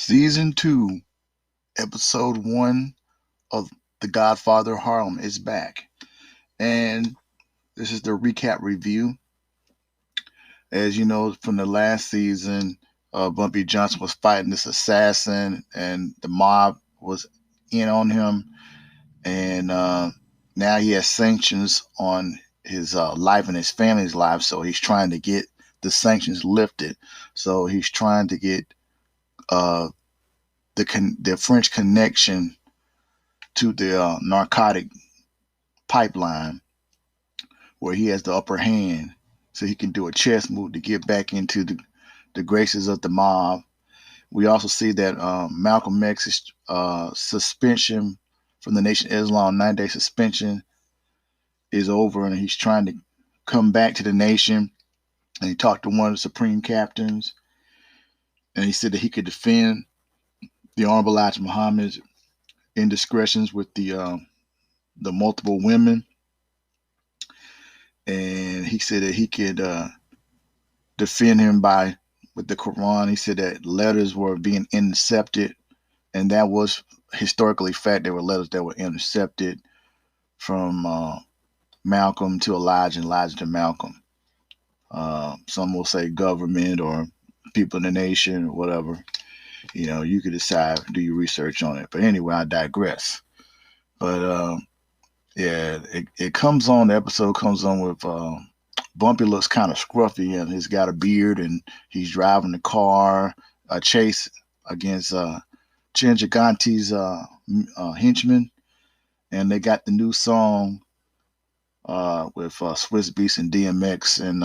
Season 2, Episode 1 of The GodFather Harlem is back. And this is the recap review. As you know from the last season, Bumpy Johnson was fighting this assassin, and the mob was in on him. And now he has sanctions on his life and his family's life, so he's trying to get the sanctions lifted. So he's trying to get uh, the French connection to the narcotic pipeline, where he has the upper hand, so he can do a chess move to get back into the graces of the mob. We also see that Malcolm X's suspension from the Nation of Islam, 9-day suspension, is over, and he's trying to come back to the nation. And he talked to one of the supreme captains, and he said that he could defend the Honorable Elijah Muhammad's indiscretions with the multiple women. And he said that he could defend him with the Quran. He said that letters were being intercepted, and that was historically fact. There were letters that were intercepted from Malcolm to Elijah and Elijah to Malcolm. Some will say government or people in the nation or whatever. You know, you could decide, do your research on it. But anyway, I digress. But yeah, it comes on. The episode comes on with Bumpy looks kind of scruffy, and he's got a beard, and he's driving the car, a chase against Chin Gigante's henchmen, and they got the new song with Swiss Beats and DMX, and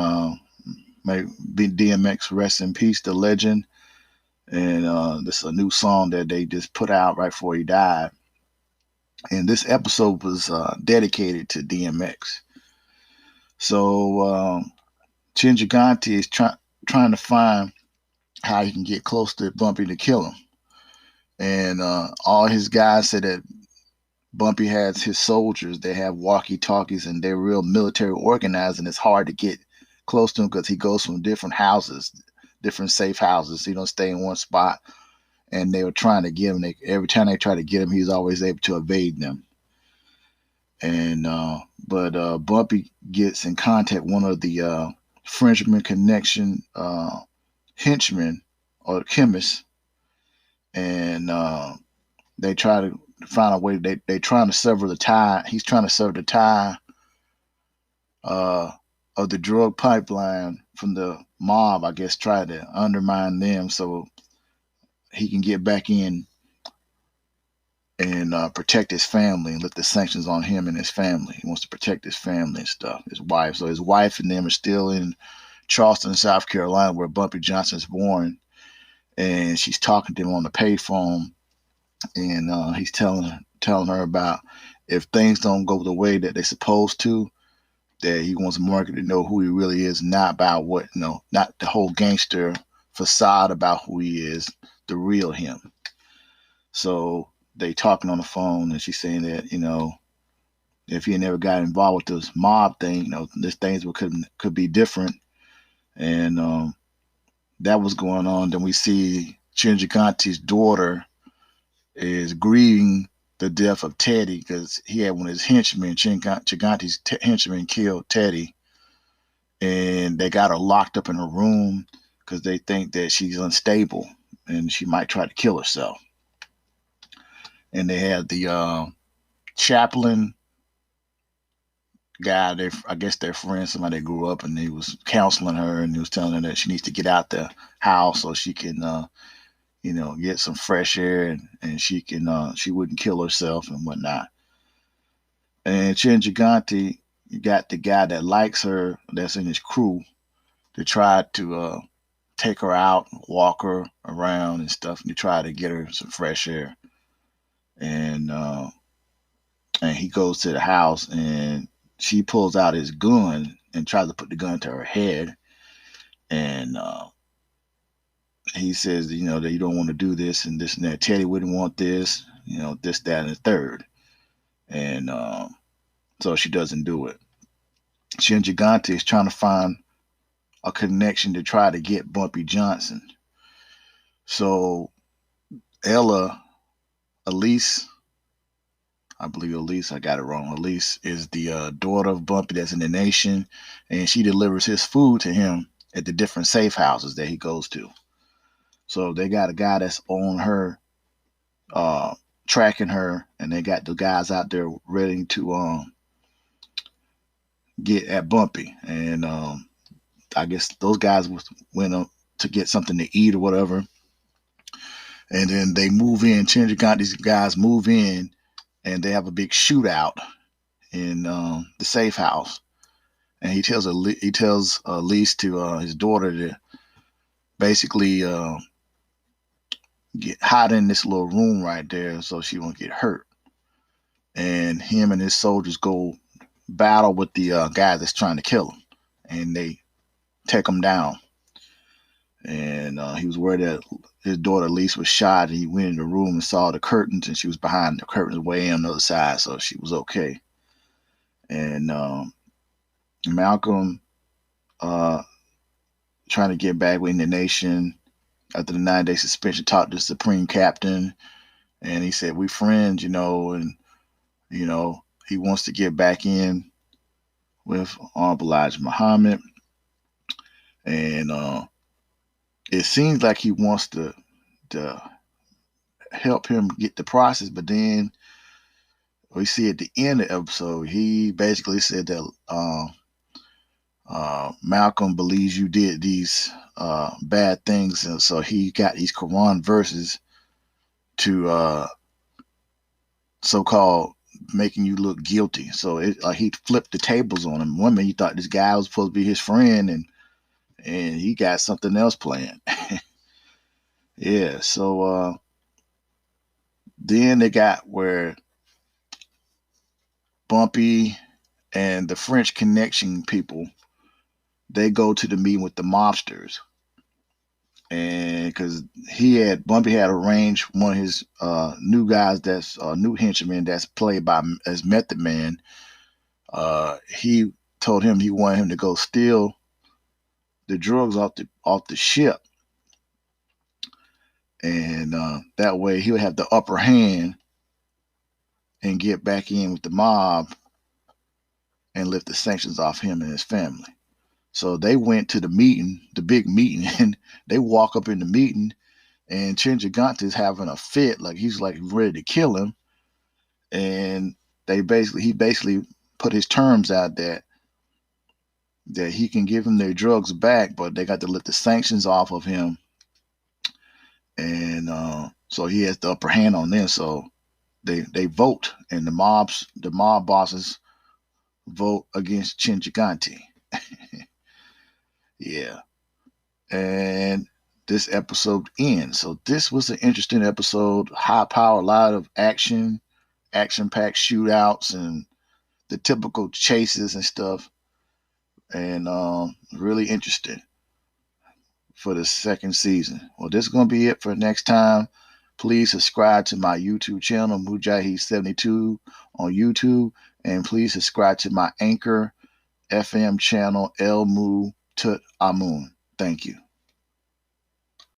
may DMX rest in peace, the legend. And this is a new song that they just put out right before he died. And this episode was dedicated to DMX. So Chin Gigante is trying to find how he can get close to Bumpy to kill him. And all his guys said that Bumpy has his soldiers. They have walkie-talkies, and they're real military organized, and it's hard to get close to him because he goes from different houses, different safe houses. He don't stay in one spot. And they were trying to get him. Every time they tried to get him, he was always able to evade them. And but Bumpy gets in contact with one of the Frenchman connection henchmen or chemists, and they try to find a way. They trying to sever the tie. He's trying to sever the tie of the drug pipeline from the mob. I guess try to undermine them so he can get back in and protect his family and lift the sanctions on him and his family. He wants to protect his family and stuff, his wife. So his wife and them are still in Charleston, South Carolina, where Bumpy Johnson is born. And she's talking to him on the payphone, and he's telling her about if things don't go the way that they're supposed to, that he wants the market to know who he really is, not about not the whole gangster facade about who he is, the real him. So they talking on the phone, and she's saying that if he never got involved with this mob thing, this things could be different, and that was going on. Then we see Chin Gigante's daughter is grieving the death of Teddy because he had one of his henchmen, Chin Gigante's henchmen, killed Teddy, and they got her locked up in a room because they think that she's unstable and she might try to kill herself. And they had the chaplain guy. I guess they're friends, somebody they grew up, and he was counseling her, and he was telling her that she needs to get out the house so she can, get some fresh air, and she wouldn't kill herself and whatnot. And Chin Gigante got the guy that likes her, that's in his crew, to try to take her out, walk her around and stuff, and to try to get her some fresh air. And he goes to the house, and she pulls out his gun and tries to put the gun to her head. And he says, that you don't want to do this and this and that. Teddy wouldn't want this, this, that, and the third. And so she doesn't do it. Shin Gigante is trying to find a connection to try to get Bumpy Johnson. So Ella, Elise, I believe Elise, I got it wrong. Elise is the daughter of Bumpy that's in the nation, and she delivers his food to him at the different safe houses that he goes to. So they got a guy that's on her, uh, tracking her, and they got the guys out there ready to get at Bumpy. And I guess those guys went up to get something to eat or whatever. And then they move in. Chandra got these guys move in, and they have a big shootout in the safe house. And he tells Elise to his daughter to basically get hide in this little room right there so she won't get hurt. And him and his soldiers go battle with the guy that's trying to kill him, and they take him down. And he was worried that his daughter Elise was shot. And he went in the room and saw the curtains, and she was behind the curtains way on the other side, so she was okay. And Malcolm trying to get back in the nation after the 9-day suspension, talked to the Supreme Captain, and he said, we friends, and, he wants to get back in with Honorable Elijah Muhammad. And it seems like he wants to help him get the process, but then we see at the end of the episode, he basically said that Malcolm believes you did these bad things, and so he got these Quran verses to so-called making you look guilty. So he flipped the tables on him. One minute he thought this guy was supposed to be his friend, and he got something else planned. Yeah. So then they got where Bumpy and the French Connection people, they go to the meeting with the mobsters. And because Bumpy had arranged one of his new guys, that's new henchman that's played by as Method Man. He told him he wanted him to go steal the drugs off the ship, and that way he'll have the upper hand and get back in with the mob and lift the sanctions off him and his family. So they went to the meeting, the big meeting, and they walk up in the meeting, and Chinjagante's having a fit, like he's like ready to kill him. And he basically put his terms out that he can give them their drugs back, but they got to lift the sanctions off of him. And so he has the upper hand on them. So they vote, and the mob bosses vote against Chinjagante. Yeah. And this episode ends. So this was an interesting episode. High power, a lot of action-packed shootouts, and the typical chases and stuff. And really interesting for the second season. Well, this is going to be it for next time. Please subscribe to my YouTube channel, Mujahid72 on YouTube. And please subscribe to my Anchor FM channel, El Mu Tut Amun. Thank you.